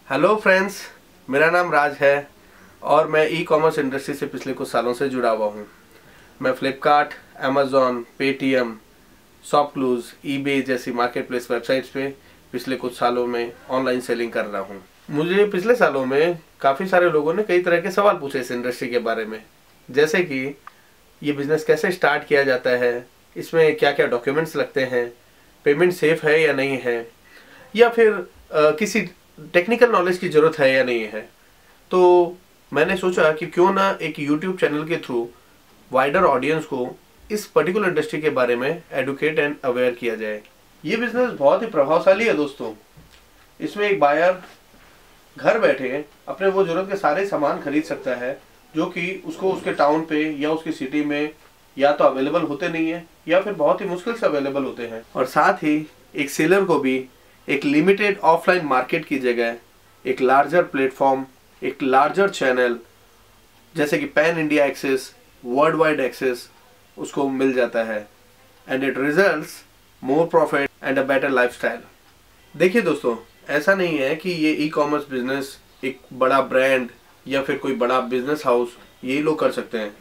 Hello friends, मेरा नाम राज है और मैं ई कॉमर्स इंडस्ट्री से पिछले कुछ सालों से जुड़ा हुआ हूँ। मैं Flipkart, Amazon, Paytm, ShopClues, eBay जैसी मार्केट प्लेस वेबसाइट्स पे पिछले कुछ सालों में ऑनलाइन सेलिंग कर रहा हूँ। मुझे पिछले सालों में काफ़ी सारे लोगों ने कई तरह के सवाल पूछे इस इंडस्ट्री के बारे में, जैसे कि ये बिज़नेस कैसे स्टार्ट किया जाता है, इसमें क्या क्या डॉक्यूमेंट्स लगते हैं, पेमेंट सेफ है या नहीं है, या फिर किसी टेक्निकल नॉलेज की ज़रूरत है या नहीं है। तो मैंने सोचा कि क्यों ना एक यूट्यूब चैनल के थ्रू वाइडर ऑडियंस को इस पर्टिकुलर इंडस्ट्री के बारे में एडुकेट एंड अवेयर किया जाए। ये बिजनेस बहुत ही प्रभावशाली है दोस्तों। इसमें एक बायर घर बैठे अपने वो जरूरत के सारे सामान खरीद सकता है जो कि उसको उसके टाउन पे या उसकी सिटी में या तो अवेलेबल होते नहीं है या फिर बहुत ही मुश्किल से अवेलेबल होते हैं। और साथ ही एक सेलर को भी एक लिमिटेड ऑफलाइन मार्केट की जगह एक लार्जर प्लेटफॉर्म, एक लार्जर चैनल जैसे कि pan India access, world wide access उसको मिल जाता है and it results more profit and a better lifestyle. देखिए दोस्तों, ऐसा नहीं है कि ये ई कॉमर्स बिजनेस एक बड़ा ब्रांड या फिर कोई बड़ा बिजनेस हाउस ये लोग कर सकते हैं।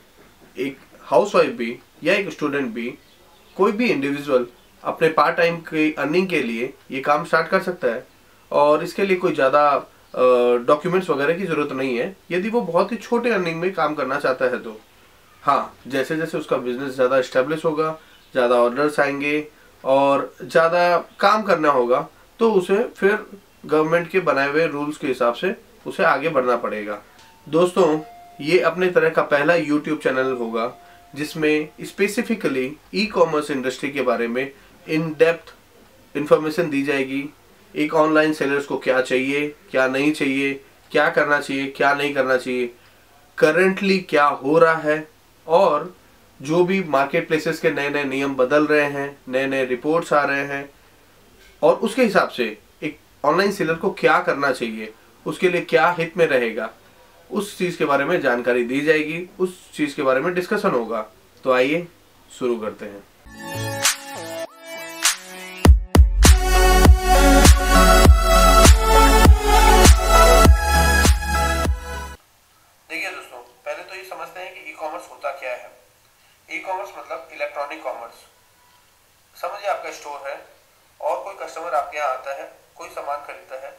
एक हाउसवाइफ भी या एक स्टूडेंट भी, कोई भी इंडिविजुअल अपने पार्ट टाइम की अर्निंग के लिए ये काम स्टार्ट कर सकता है और इसके लिए कोई ज़्यादा डॉक्यूमेंट्स वगैरह की ज़रूरत नहीं है यदि वो बहुत ही छोटे अर्निंग में काम करना चाहता है तो। हाँ, जैसे जैसे उसका बिजनेस ज़्यादा इस्टेब्लिश होगा, ज़्यादा ऑर्डर्स आएंगे और ज़्यादा काम करना होगा तो उसे फिर गवर्नमेंट के बनाए हुए रूल्स के हिसाब से उसे आगे बढ़ना पड़ेगा। दोस्तों, ये अपने तरह का पहला यूट्यूब चैनल होगा जिसमें स्पेसिफिकली ई कॉमर्स इंडस्ट्री के बारे में इन डेप्थ इंफॉर्मेशन दी जाएगी। एक ऑनलाइन सेलर्स को क्या चाहिए, क्या नहीं चाहिए, क्या करना चाहिए, क्या नहीं करना चाहिए, करंटली क्या हो रहा है, और जो भी मार्केट प्लेसेस के नए नए नियम बदल रहे हैं, नए नए रिपोर्ट्स आ रहे हैं और उसके हिसाब से एक ऑनलाइन सेलर को क्या करना चाहिए, उसके लिए क्या हित में रहेगा, उस चीज़ के बारे में जानकारी दी जाएगी, उस चीज़ के बारे में डिस्कशन होगा। तो आइए शुरू करते हैं। देखिए दोस्तों, पहले तो ये समझते हैं कि ई कॉमर्स होता क्या है। ई कॉमर्स मतलब इलेक्ट्रॉनिक कॉमर्स। समझिए आपका स्टोर है और कोई कस्टमर आपके यहाँ आता है, कोई सामान खरीदता है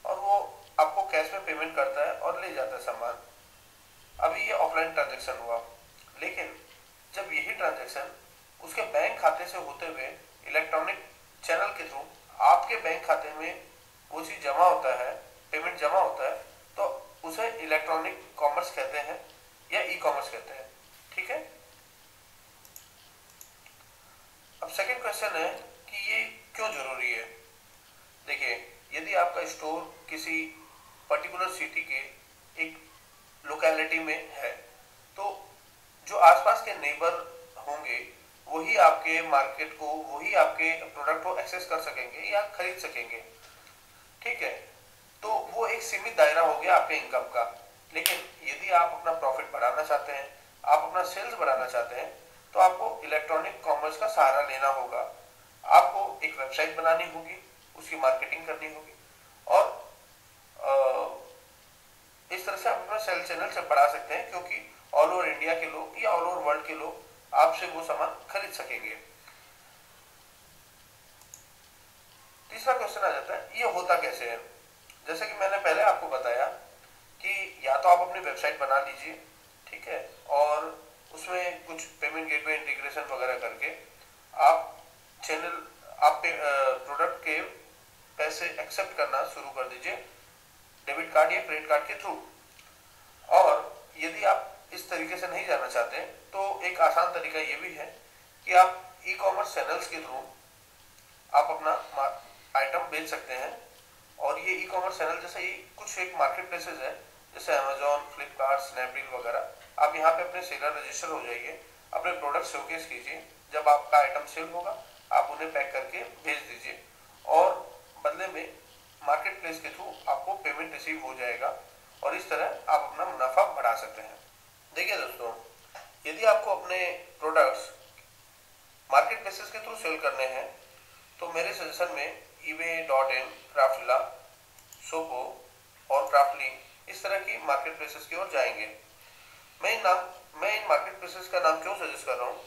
और वो आपको कैश में पेमेंट करता है और ले जाता है सामान। अभी ये ऑफलाइन ट्रांजैक्शन हुआ, लेकिन जब यही ट्रांजैक्शन उसके बैंक खाते से होते हुए इलेक्ट्रॉनिक चैनल के थ्रू आपके बैंक खाते में वो चीज जमा होता है, पेमेंट जमा होता है, तो उसे इलेक्ट्रॉनिक कॉमर्स कहते हैं या ई कॉमर्स कहते हैं। ठीक है। अब सेकंड क्वेश्चन है कि ये क्यों जरूरी है। देखिए, यदि आपका स्टोर किसी पर्टिकुलर सिटी के एक लोकेलिटी में है तो जो आसपास के नेबर होंगे वही आपके मार्केट को, वही आपके प्रोडक्ट को एक्सेस कर सकेंगे या खरीद सकेंगे। ठीक है, तो वो एक सीमित दायरा हो गया आपके इनकम का। लेकिन यदि आप अपना प्रॉफिट बढ़ाना चाहते हैं, आप अपना सेल्स बढ़ाना चाहते हैं, तो आपको इलेक्ट्रॉनिक कॉमर्स का सहारा लेना होगा। आपको एक वेबसाइट बनानी होगी, उसकी मार्केटिंग करनी होगी और इस तरह से आप अपना सेल चैनल से बढ़ा सकते हैं, क्योंकि ऑल ओवर इंडिया के लोग या ऑल ओवर वर्ल्ड के लोग आपसे वो सामान खरीद सकेंगे। तीसरा क्वेश्चन आ जाता है, ये होता कैसे है। जैसे कि मैंने पहले आपको बताया कि या तो आप अपनी वेबसाइट बना लीजिए, ठीक है, और उसमें कुछ पेमेंट गेटवे इंटीग्रेशन वगैरह करके आप चैनल, आप प्रोडक्ट के पैसे एक्सेप्ट करना शुरू कर दीजिए डेबिट कार्ड या क्रेडिट कार्ड के थ्रू। और यदि आप इस तरीके से नहीं जाना चाहते तो एक आसान तरीका ये भी है कि आप ई कॉमर्स चैनल्स के थ्रू आप अपना आइटम बेच सकते हैं। और ये ई कॉमर्स चैनल जैसे ही कुछ एक मार्केट प्लेसेस है जैसे अमेजॉन, फ्लिपकार्ट, स्नैपडील वगैरह, आप यहाँ पे अपने सेलर रजिस्टर हो जाइए, अपने प्रोडक्ट शोकेस कीजिए। जब आपका आइटम सेल होगा आप उन्हें पैक करके भेज दीजिए और बदले में मार्केट प्लेस के थ्रू आपको पेमेंट रिसीव हो जाएगा और इस तरह आप अपना मुनाफा बढ़ा सकते हैं। देखिए दोस्तों, यदि आपको अपने प्रोडक्ट्स मार्केट प्लेसेस के थ्रू सेल करने हैं तो मेरे सजेशन में eBay.in, क्राफ्टविला, सोपो, क्राफ्टली, इस तरह की मार्केट प्लेसेस की ओर जाएंगे। मैं इन मार्केट प्लेसेस का नाम क्यों सजेस्ट कर रहा हूँ,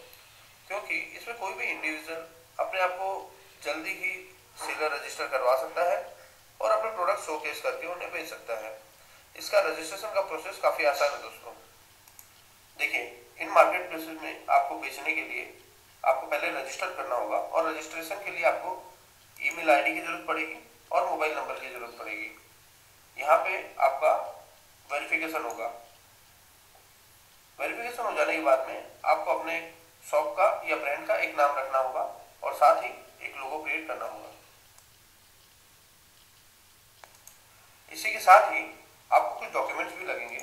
क्योंकि इसमें कोई भी इंडिविजुअल अपने आप को जल्दी ही सेलर रजिस्टर करवा सकता है और अपने प्रोडक्ट शोकेस करके उन्हें बेच सकता है। इसका रजिस्ट्रेशन का प्रोसेस काफ़ी आसान है दोस्तों। देखिए, इन मार्केट प्लेसेस में आपको बेचने के लिए आपको पहले रजिस्टर करना होगा और रजिस्ट्रेशन के लिए आपको ईमेल आईडी की जरूरत पड़ेगी और मोबाइल नंबर की जरूरत पड़ेगी। यहाँ पे आपका वेरिफिकेशन होगा। वेरिफिकेशन हो जाने के बाद में आपको अपने शॉप का या ब्रांड का एक नाम रखना होगा और साथ ही एक लोगो क्रिएट करना होगा। इसी के साथ ही आपको कुछ डॉक्यूमेंट्स भी लगेंगे,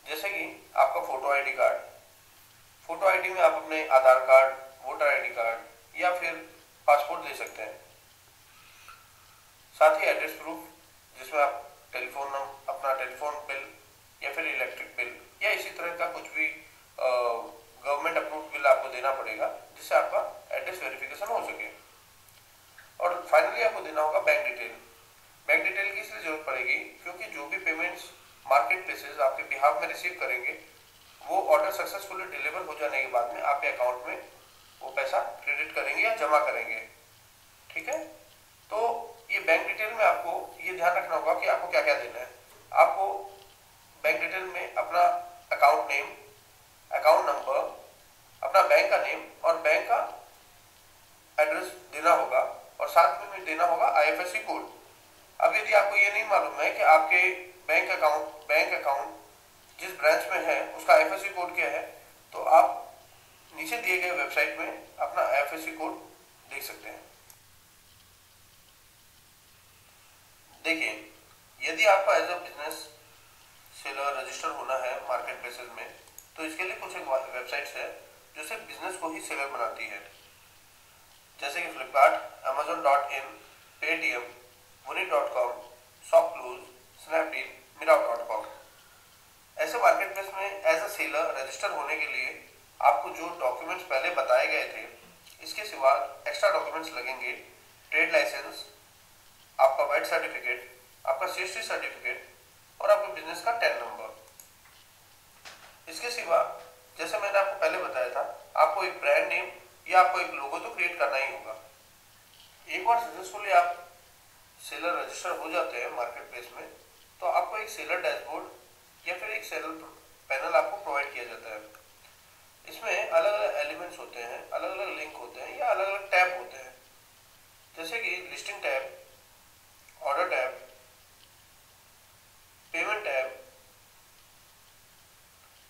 जैसे कि आपका photo ID card. Photo ID में आप अपने आधार कार्ड, वोटर आईडी कार्ड या फिर पासपोर्ट दे सकते हैं। साथ ही एड्रेस प्रूफ, जिसमें आप अपना टेलीफोन बिल या फिर इलेक्ट्रिक बिल या इसी तरह का कुछ भी गवर्नमेंट अप्रूव्ड बिल आपको देना पड़ेगा, जिससे आपका एड्रेस वेरिफिकेशन हो सके। और फाइनली आपको देना होगा बैंक डिटेल। बैंक डिटेल की इसलिए जरूरत पड़ेगी क्योंकि जो भी पेमेंट्स मार्केट प्लेसेस आपके बिहाफ में रिसीव करेंगे, वो ऑर्डर सक्सेसफुली डिलीवर हो जाने के बाद में आपके अकाउंट में वो पैसा क्रेडिट करेंगे या जमा करेंगे। ठीक है, तो ये बैंक डिटेल में आपको ये ध्यान रखना होगा कि आपको क्या क्या देना है। आपको बैंक डिटेल में अपना अकाउंट नेम, अकाउंट नंबर, अपना बैंक का नेम और बैंक का एड्रेस देना होगा और साथ में देना होगा आईएफएससी कोड। अब यदि आपको ये नहीं मालूम है कि आपके बैंक अकाउंट जिस ब्रांच में है उसका आईएफएससी कोड क्या है, तो आप नीचे दिए गए वेबसाइट में अपना आईएफएससी कोड देख सकते हैं। देखिए, यदि आपका as a business seller register होना है मार्केट प्लेसेस में, तो इसके लिए कुछ एक वेबसाइट्स है जो सिर्फ बिजनेस को ही सेलर बनाती है, जैसे कि Flipkart, amazon.in, Paytm, money.com, ShopClues, Snapdeal, मिराव.com। ऐसे मार्केट प्लेस में एज अ सेलर रजिस्टर होने के लिए आपको जो डॉक्यूमेंट्स पहले बताए गए थे, इसके सिवा एक्स्ट्रा डॉक्यूमेंट्स लगेंगे। ट्रेड लाइसेंस, आपका वैट सर्टिफिकेट, आपका सीएसटी सर्टिफिकेट और आपके बिजनेस का टैन नंबर। इसके सिवा जैसे मैंने आपको पहले बताया था, आपको एक ब्रांड नेम या आपको एक लोगो तो क्रिएट करना ही होगा। एक बार सक्सेसफुली आप सेलर रजिस्टर हो जाते हैं मार्केट प्लेस में, तो आपको एक सेलर डैशबोर्ड या फिर एक सेलर पैनल आपको प्रोवाइड किया जाता है। इसमें अलग अलग एलिमेंट्स होते हैं, अलग अलग लिंक होते हैं या अलग अलग टैब होते हैं, जैसे कि listing tab, order tab, payment tab,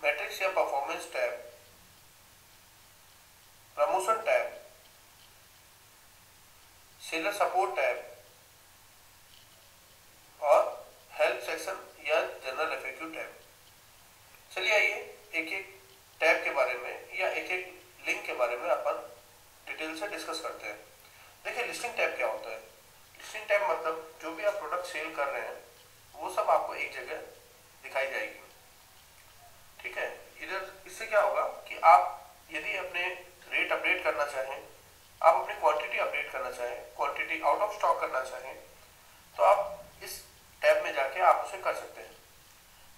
metrics या performance tab, promotion tab, seller support tab और हेल्प सेक्शन या जनरल एफएक्यू टैब। चलिए आइए एक एक टैब के बारे में या एक एक लिंक के बारे में अपन डिटेल से डिस्कस करते हैं। देखिए, लिस्टिंग टैब क्या होता है। लिस्टिंग टैब मतलब जो भी आप प्रोडक्ट सेल कर रहे हैं वो सब आपको एक जगह दिखाई जाएगी। ठीक है, इधर इससे क्या होगा कि आप यदि अपने रेट अपडेट करना चाहें, आप अपनी क्वांटिटी अपडेट करना चाहें, क्वांटिटी आउट ऑफ स्टॉक करना चाहें, तो आप इस टैब में जाके आप उसे कर सकते हैं।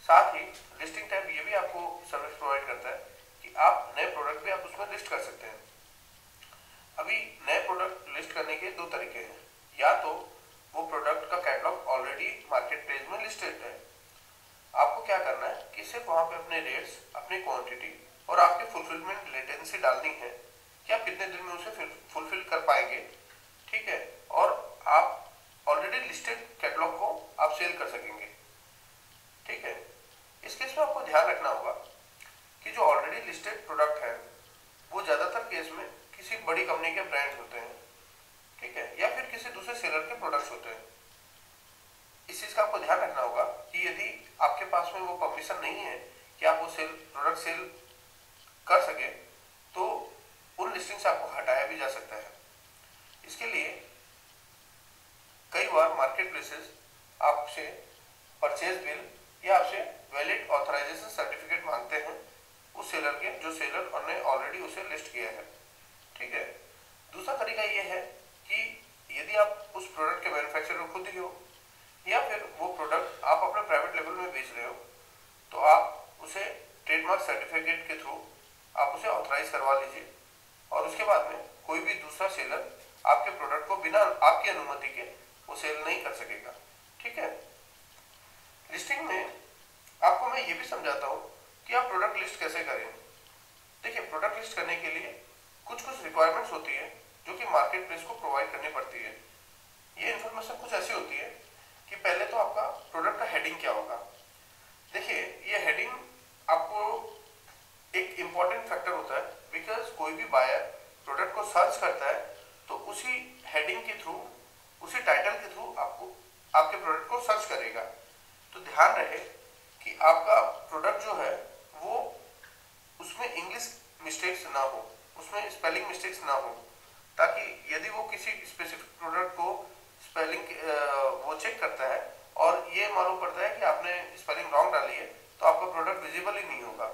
साथ ही लिस्टिंग टैब ये भी आपको सर्विस प्रोवाइड करता है कि आप नए प्रोडक्ट भी आप उसमें लिस्ट कर सकते हैं। अभी नए प्रोडक्ट लिस्ट करने के दो तरीके हैं। या तो वो प्रोडक्ट का कैटलॉग ऑलरेडी मार्केट प्लेस में लिस्टेड है, आपको क्या करना है कि सिर्फ वहां पे अपने रेट्स, अपनी क्वांटिटी और आपकी फुलफिलमेंट लेटेंसी डालनी है कि आप कितने दिन में उसे फुलफिल कर पाएंगे। ठीक है, और आप ऑलरेडी लिस्टेड कैटलॉग को आप सेल कर सकेंगे। ठीक है, इस केस में आपको ध्यान रखना होगा कि जो ऑलरेडी लिस्टेड प्रोडक्ट है वो ज्यादातर केस में किसी बड़ी कंपनी के ब्रांड्स होते हैं। ठीक है, या फिर किसी दूसरे सेलर के प्रोडक्ट्स होते हैं। इस चीज का आपको ध्यान रखना होगा कि यदि आपके पास में वो परमिशन नहीं है कि आप वो प्रोडक्ट सेल कर सके, तो उन लिस्टिंग से आपको हटाया भी जा सकता है। इसके लिए कई बार मार्केट प्लेसेस आपसे परचेज बिल या आपसे वैलिड ऑथराइजेशन सर्टिफिकेट मांगते हैं उस सेलर के, जो सेलर ने ऑलरेडी उसे लिस्ट किया है। ठीक है, दूसरा तरीका ये है कि यदि आप उस प्रोडक्ट के मैन्युफैक्चरर खुद ही हो या फिर वो प्रोडक्ट आप अपने सर्टिफिकेट के थ्रू आप उसे ऑथराइज करवा लीजिए और उसके बाद में कोई भी दूसरा सेलर आपके प्रोडक्ट को बिना आपकी अनुमति के वो सेल नहीं कर सकेगा। ठीक है। लिस्टिंग में आपको मैं ये भी समझाता हूँ कि आप प्रोडक्ट लिस्ट कैसे करें। देखिए, प्रोडक्ट लिस्ट करने के लिए कुछ रिक्वायरमेंट्स होती है जो कि मार्केट प्लेस को प्रोवाइड करनी पड़ती है। ये इन्फॉर्मेशन कुछ ऐसी होती है कि पहले तो आपका प्रोडक्ट का हेडिंग क्या होगा। देखिए, ये हेडिंग आपको एक इम्पॉर्टेंट फैक्टर होता है, बिकॉज कोई भी बायर प्रोडक्ट को सर्च करता है तो उसी हेडिंग के थ्रू, उसी टाइटल के थ्रू आपको आपके प्रोडक्ट को सर्च करेगा। तो ध्यान रहे कि आपका प्रोडक्ट जो है वो उसमें इंग्लिश मिस्टेक्स ना हो, उसमें स्पेलिंग मिस्टेक्स ना हो, ताकि यदि वो किसी स्पेसिफिक प्रोडक्ट को स्पेलिंग वो चेक करता है और ये मालूम पड़ता है कि आपने स्पेलिंग रॉन्ग डाली है तो आपका प्रोडक्ट विजिबल ही नहीं होगा।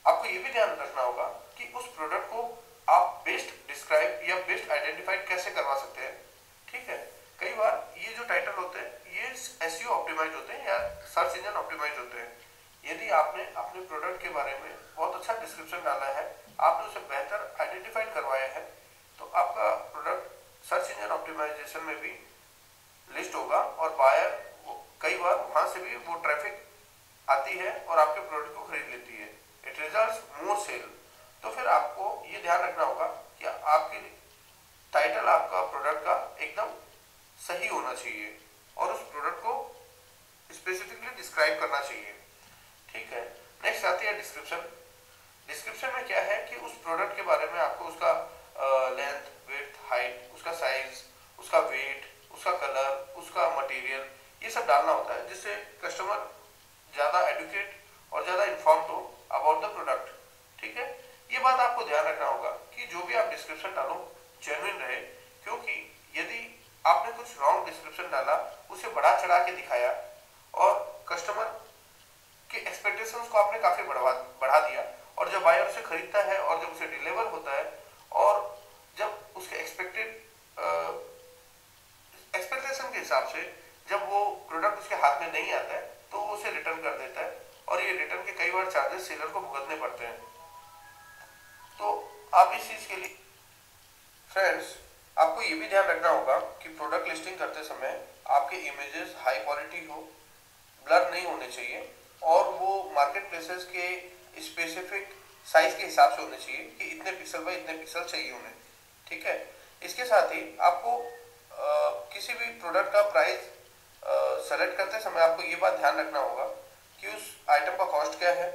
आपको ये भी ध्यान रखना होगा कि उस प्रोडक्ट को आप बेस्ट डिस्क्राइब या बेस्ट आइडेंटिफाइड कैसे करवा सकते हैं। ठीक है। कई बार ये जो टाइटल होते हैं ये एसईओ ऑप्टिमाइज होते हैं या सर्च इंजन ऑप्टिमाइज होते हैं। यदि आपने अपने प्रोडक्ट के बारे में बहुत अच्छा डिस्क्रिप्शन डाला है, आपने उसे बेहतर आइडेंटिफाइड करवाया है, तो आपका प्रोडक्ट सर्च इंजन ऑप्टिमाइजेशन में भी लिस्ट होगा और बायर कई बार वहां से भी वो ट्रैफिक आती है और आपके प्रोडक्ट को खरीद लेती है। It results more sale. तो फिर आपको ये ध्यान रखना होगा कि आपकी टाइटल आपका प्रोडक्ट का एकदम सही होना चाहिए और उस प्रोडक्ट को स्पेसिफिकली डिस्क्राइब करना चाहिए। ठीक है। नेक्स्ट आती है डिस्क्रिप्शन। डिस्क्रिप्शन में क्या है कि उस प्रोडक्ट के बारे में आपको उसका लेंथ, विड्थ, हाइट, उसका साइज, उसका वेट, उसका कलर, उसका मटेरियल, ये सब डालना होता है जिससे कस्टमर ज़्यादा एडुकेट और ज़्यादा इन्फॉर्म हो अबाउट द प्रोडक्ट। ठीक है। ये बात आपको ध्यान रखना होगा कि जो भी आप डिस्क्रिप्शन डालो जेन्युइन रहे, क्योंकि यदि आपने कुछ रॉन्ग डिस्क्रिप्शन डाला, उसे बढ़ा चढ़ा के दिखाया और कस्टमर के एक्सपेक्टेशंस को आपने काफ़ी बढ़ा दिया और जब बायर उसे खरीदता है और जब उसे डिलीवर होता है और जब उसके एक्सपेक्टेशन के हिसाब से जब वो प्रोडक्ट उसके हाथ में नहीं आता है तो वो उसे रिटर्न कर देता है और ये रिटर्न के कई बार चार्जेस सेलर को भुगतने पड़ते हैं। तो आप इस चीज़ के लिए फ्रेंड्स आपको ये भी ध्यान रखना होगा कि प्रोडक्ट लिस्टिंग करते समय आपके इमेजेस हाई क्वालिटी हो, ब्लर नहीं होने चाहिए और वो मार्केट प्लेसेस के स्पेसिफिक साइज के हिसाब से होने चाहिए कि इतने पिक्सल बाय इतने पिक्सल चाहिए उन्हें। ठीक है। इसके साथ ही आपको किसी भी प्रोडक्ट का प्राइस सेलेक्ट करते समय आपको ये बात ध्यान रखना होगा कि उस आइटम का कॉस्ट क्या है।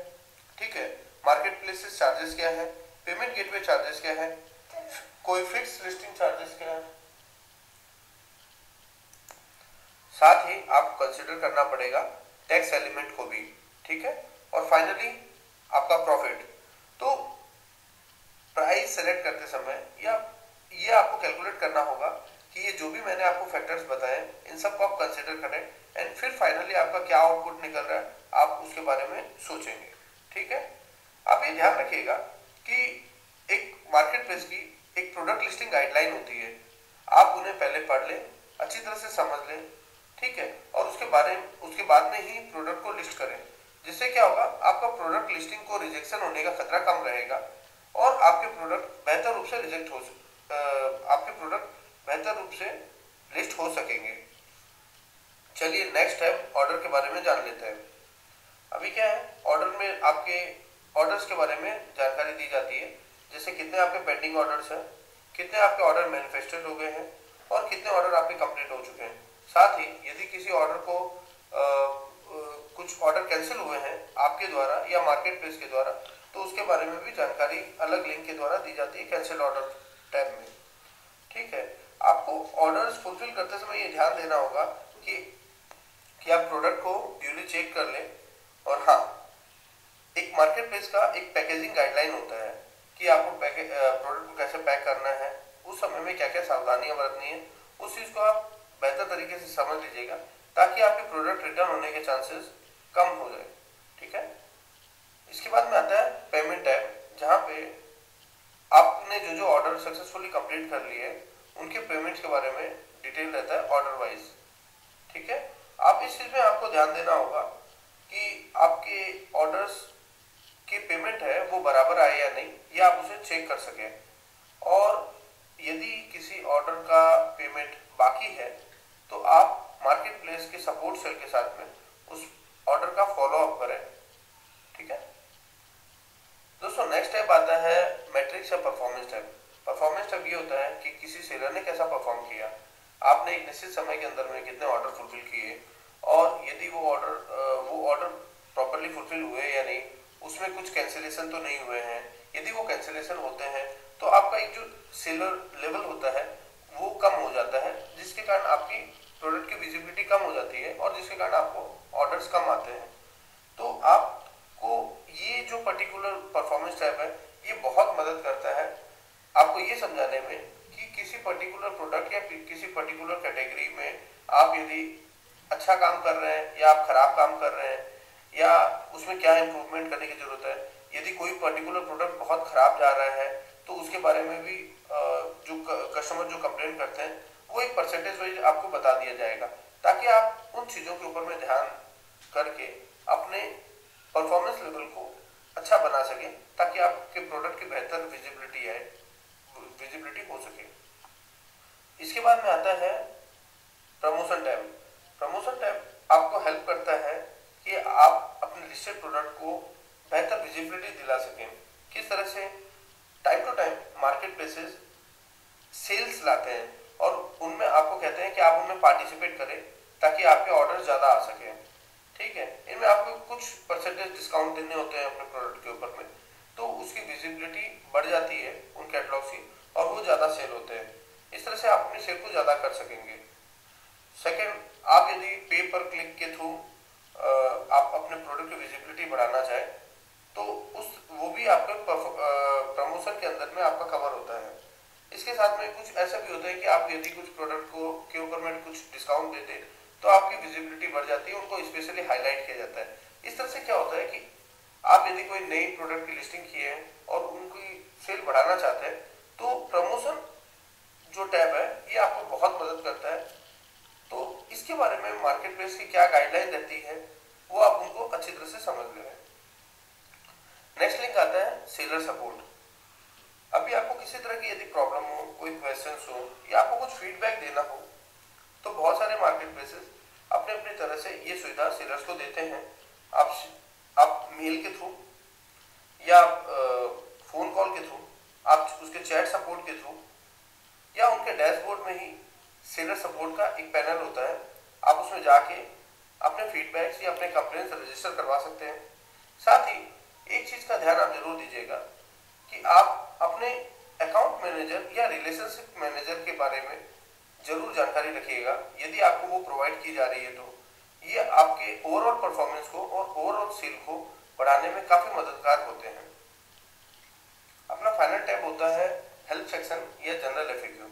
ठीक है। मार्केट प्लेसेस चार्जेस क्या है, पेमेंट गेटवे चार्जेस क्या है, कोई फिक्स लिस्टिंग चार्जेस क्या है। साथ ही आपको कंसिडर करना पड़ेगा टैक्स एलिमेंट को भी। ठीक है। और फाइनली आपका प्रॉफिट। तो प्राइस सेलेक्ट करते समय या ये आपको कैलकुलेट करना होगा कि ये जो भी मैंने आपको फैक्टर्स बताए इन सब को आप कंसिडर करें एंड फिर फाइनली आपका क्या आउटपुट निकल रहा है आप उसके बारे में सोचेंगे। ठीक है। आप ये ध्यान रखिएगा कि एक मार्केट प्लेस की एक प्रोडक्ट लिस्टिंग गाइडलाइन होती है, आप उन्हें पहले पढ़ लें, अच्छी तरह से समझ लें। ठीक है। और उसके बाद में ही प्रोडक्ट को लिस्ट करें, जिससे क्या होगा आपका प्रोडक्ट लिस्टिंग को रिजेक्शन होने का खतरा कम रहेगा और आपके प्रोडक्ट बेहतर रूप से लिस्ट हो सकेंगे। चलिए नेक्स्ट स्टेप ऑर्डर के बारे में जान लेते हैं। अभी क्या है, ऑर्डर में आपके ऑर्डर्स के बारे में जानकारी दी जाती है, जैसे कितने आपके पेंडिंग ऑर्डर्स हैं, कितने आपके ऑर्डर मैन्युफैक्चर्ड हो गए हैं और कितने ऑर्डर आपके कंप्लीट हो चुके हैं। साथ ही यदि किसी ऑर्डर को कुछ ऑर्डर कैंसिल हुए हैं आपके द्वारा या मार्केट प्लेस के द्वारा, तो उसके बारे में भी जानकारी अलग लिंक के द्वारा दी जाती है कैंसिल ऑर्डर टैब में। ठीक है। आपको ऑर्डर्स फुलफिल करते समय ये ध्यान देना होगा कि आप प्रोडक्ट को ड्यूली चेक कर लें। और हाँ, एक मार्केट प्लेस का एक पैकेजिंग गाइडलाइन होता है कि आपको प्रोडक्ट को कैसे पैक करना है, उस समय में क्या क्या सावधानियां बरतनी है, उस चीज़ को आप बेहतर तरीके से समझ लीजिएगा ताकि आपके प्रोडक्ट रिटर्न होने के चांसेस कम हो जाए। ठीक है। इसके बाद में आता है पेमेंट टैब, जहाँ पे आपने जो ऑर्डर सक्सेसफुली कंप्लीट कर लिए उनके पेमेंट्स के बारे में डिटेल रहता है ऑर्डर वाइज। ठीक है। आप इस चीज़ में आपको ध्यान देना होगा कि आपके ऑर्डर्स कि पेमेंट है वो बराबर आए या नहीं, ये आप उसे चेक कर सकें। और यदि किसी ऑर्डर का पेमेंट बाकी है तो आप मार्केट प्लेस के सपोर्ट सेल के साथ में उस ऑर्डर का फॉलो अप करें। ठीक है दोस्तों, नेक्स्ट टैब आता है मैट्रिक्स या परफॉर्मेंस टैब। परफॉर्मेंस टैब ये होता है कि किसी सेलर ने कैसा परफॉर्म किया, आपने एक निश्चित समय के अंदर में कितने ऑर्डर फुलफिल किए, और यदि वो ऑर्डर प्रॉपरली फुलफिल हुए या नहीं, उसमें कुछ कैंसिलेशन तो नहीं हुए हैं। यदि वो कैंसिलेशन होते हैं तो आपका एक जो सेलर लेवल होता है वो कम हो जाता है, जिसके कारण आपकी प्रोडक्ट की विजिबिलिटी कम हो जाती है और जिसके कारण आपको ऑर्डर्स कम आते हैं। तो आपको ये जो पर्टिकुलर परफॉर्मेंस टैब है ये बहुत मदद करता है आपको ये समझाने में कि किसी पर्टिकुलर प्रोडक्ट या किसी पर्टिकुलर कैटेगरी में आप यदि अच्छा काम कर रहे हैं या आप खराब काम कर रहे हैं या उसमें क्या इम्प्रूवमेंट करने की जरूरत है। यदि कोई पर्टिकुलर प्रोडक्ट बहुत खराब जा रहा है तो उसके बारे में भी जो कस्टमर जो कंप्लेन करते हैं वो एक परसेंटेज वाइज आपको बता दिया जाएगा, ताकि आप उन चीज़ों के ऊपर में ध्यान करके अपने परफॉर्मेंस लेवल को अच्छा बना सकें, ताकि आपके प्रोडक्ट की बेहतर विजिबिलिटी हो सके। इसके बाद में आता है प्रमोशन टैब। प्रमोशन टैब आपको हेल्प करता है कि आप अपने लिस्टेड प्रोडक्ट को बेहतर विजिबिलिटी दिला सकें। किस तरह से time to time market places sales लाते हैं और उनमें आपको कहते हैं कि आप उनमें पार्टिसिपेट करें ताकि आपके ऑर्डर ज़्यादा आ सकें। ठीक है, इनमें आपको कुछ परसेंटेज डिस्काउंट देने होते हैं अपने प्रोडक्ट के ऊपर में, तो उसकी विजिबिलिटी बढ़ जाती है उन कैटलॉग्स की और वो ज़्यादा सेल होते हैं। इस तरह से आप अपनी सेल को ज़्यादा कर सकेंगे। सेकेंड, आप यदि पे पर क्लिक के थ्रू आप अपने प्रोडक्ट की विजिबिलिटी बढ़ाना चाहें तो वो भी आपके प्रमोशन के अंदर में आपका कवर होता है। इसके साथ में कुछ ऐसा भी होता है कि आप यदि कुछ प्रोडक्ट को के ऊपर में कुछ डिस्काउंट देते तो आपकी विजिबिलिटी बढ़ जाती है, उनको स्पेशली हाईलाइट किया जाता है। इस तरह से क्या होता है कि आप यदि कोई नई प्रोडक्ट की लिस्टिंग किए हैं और उनकी सेल बढ़ाना चाहते हैं तो प्रमोशन जो टैब है ये आपको बहुत मदद करता है। तो इसके बारे में मार्केट प्लेस की क्या गाइडलाइन रहती है वो आप उनको अच्छी तरह से समझ लें। नेक्स्ट लिंक आता है सेलर सपोर्ट। अभी आपको किसी तरह की यदि प्रॉब्लम हो, कोई क्वेश्चंस हो या आपको कुछ फीडबैक देना हो तो बहुत सारे मार्केट प्लेसेस अपने अपनी तरह से ये सुविधा सेलर्स को देते हैं। आप मेल के थ्रू या फोन कॉल के थ्रू, आप उसके चैट सपोर्ट के थ्रू या उनके डैशबोर्ड में ही सेलर सपोर्ट का एक पैनल होता है, आप उसमें जाके अपने फीडबैक्स या अपने कंप्लेंट्स रजिस्टर करवा सकते हैं। साथ ही एक चीज़ का ध्यान आप जरूर दीजिएगा कि आप अपने अकाउंट मैनेजर या रिलेशनशिप मैनेजर के बारे में जरूर जानकारी रखिएगा। यदि आपको वो प्रोवाइड की जा रही है तो ये आपके ओवरऑल परफॉर्मेंस को और ओवरऑल सेल को बढ़ाने में काफ़ी मददगार होते हैं। अपना फाइनल टैब होता है हेल्प सेक्शन या जनरल एफएक्यू।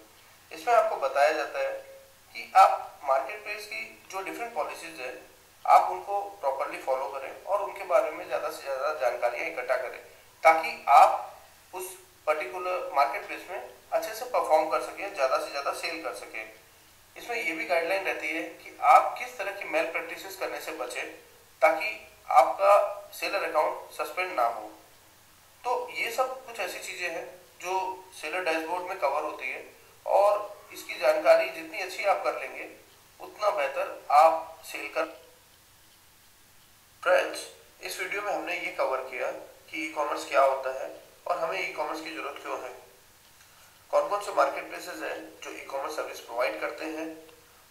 इसमें आपको बताया जाता है कि आप मार्केट प्लेस की जो डिफरेंट पॉलिसीज है आप उनको प्रॉपरली फॉलो करें और उनके बारे में ज़्यादा से ज़्यादा जानकारियाँ इकट्ठा करें, ताकि आप उस पर्टिकुलर मार्केट प्लेस में अच्छे से परफॉर्म कर सकें, ज़्यादा से ज़्यादा सेल कर सकें। इसमें ये भी गाइडलाइन रहती है कि आप किस तरह की मेल प्रैक्टिसेस करने से बचें ताकि आपका सेलर अकाउंट सस्पेंड ना हो। तो ये सब कुछ ऐसी चीज़ें हैं जो सेलर डैशबोर्ड में कवर होती है और इसकी जानकारी जितनी अच्छी आप कर लेंगे उतना बेहतर आप सेल कर। फ्रेंड्स, इस वीडियो में हमने ये कवर किया कि ई कॉमर्स क्या होता है और हमें ई कॉमर्स की जरूरत क्यों है, कौन कौन से मार्केट प्लेसेस हैं जो ई कॉमर्स सर्विस प्रोवाइड करते हैं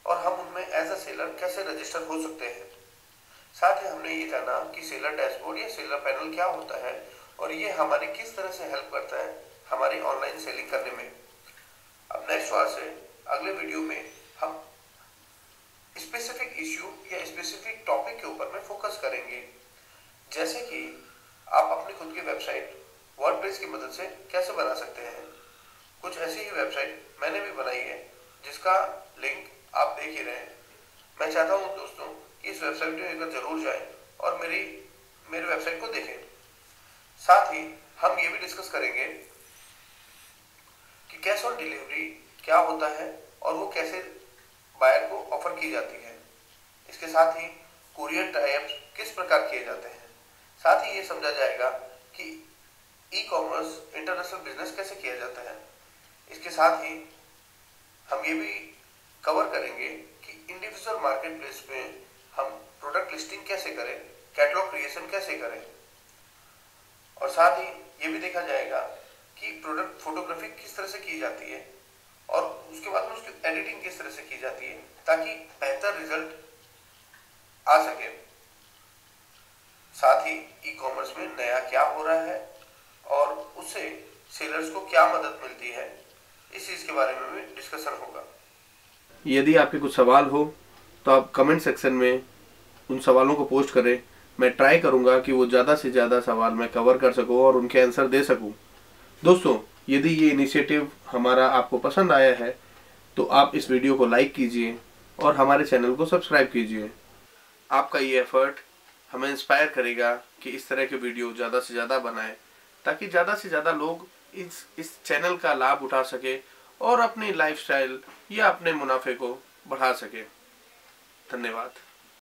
और हम उनमें एज अ सेलर कैसे रजिस्टर हो सकते हैं। साथ ही हमने ये जाना कि सेलर डैशबोर्ड या सेलर पैनल क्या होता है और ये हमारी किस तरह से हेल्प करता है हमारी ऑनलाइन सेलिंग करने में। अब नेक्स्ट बार से अगले वीडियो में हम स्पेसिफिक इश्यू या स्पेसिफिक टॉपिक के ऊपर में फोकस करेंगे, जैसे कि आप अपनी खुद की वेबसाइट वर्डप्रेस की मदद से कैसे बना सकते हैं। कुछ ऐसी ही वेबसाइट मैंने भी बनाई है जिसका लिंक आप देख ही रहे हैं। मैं चाहता हूँ दोस्तों कि इस वेबसाइट में एक बार जरूर जाएं और मेरी वेबसाइट को देखें। साथ ही हम ये भी डिस्कस करेंगे कि कैश ऑन डिलीवरी क्या होता है और वो कैसे बायर को ऑफर की जाती है। इसके साथ ही कुरियर टाइप्स किस प्रकार किए जाते हैं। साथ ही ये समझा जाएगा कि ई कॉमर्स इंटरनेशनल बिजनेस कैसे किया जाता है। इसके साथ ही हम ये भी कवर करेंगे कि इंडिविजुअल मार्केट प्लेस में हम प्रोडक्ट लिस्टिंग कैसे करें, कैटलॉग क्रिएशन कैसे करें, और साथ ही ये भी देखा जाएगा कि प्रोडक्ट फोटोग्राफी किस तरह से की जाती है और उसके बाद में उसकी एडिटिंग किस तरह से की जाती है ताकि बेहतर रिजल्ट आ सके। साथ ही ई कॉमर्स में नया क्या हो रहा है और उससे सेलर्स को क्या मदद मिलती है, इस चीज के बारे में भी डिस्कशन होगा। यदि आपके कुछ सवाल हो तो आप कमेंट सेक्शन में उन सवालों को पोस्ट करें। मैं ट्राई करूंगा कि वो ज़्यादा से ज़्यादा सवाल मैं कवर कर सकूं और उनके आंसर दे सकूं। दोस्तों, यदि ये इनिशिएटिव हमारा आपको पसंद आया है तो आप इस वीडियो को लाइक कीजिए और हमारे चैनल को सब्सक्राइब कीजिए। आपका ये एफर्ट हमें इंस्पायर करेगा कि इस तरह के वीडियो ज़्यादा से ज़्यादा बनाएं ताकि ज़्यादा से ज़्यादा लोग इस चैनल का लाभ उठा सके और अपनी लाइफस्टाइल या अपने मुनाफे को बढ़ा सके। धन्यवाद।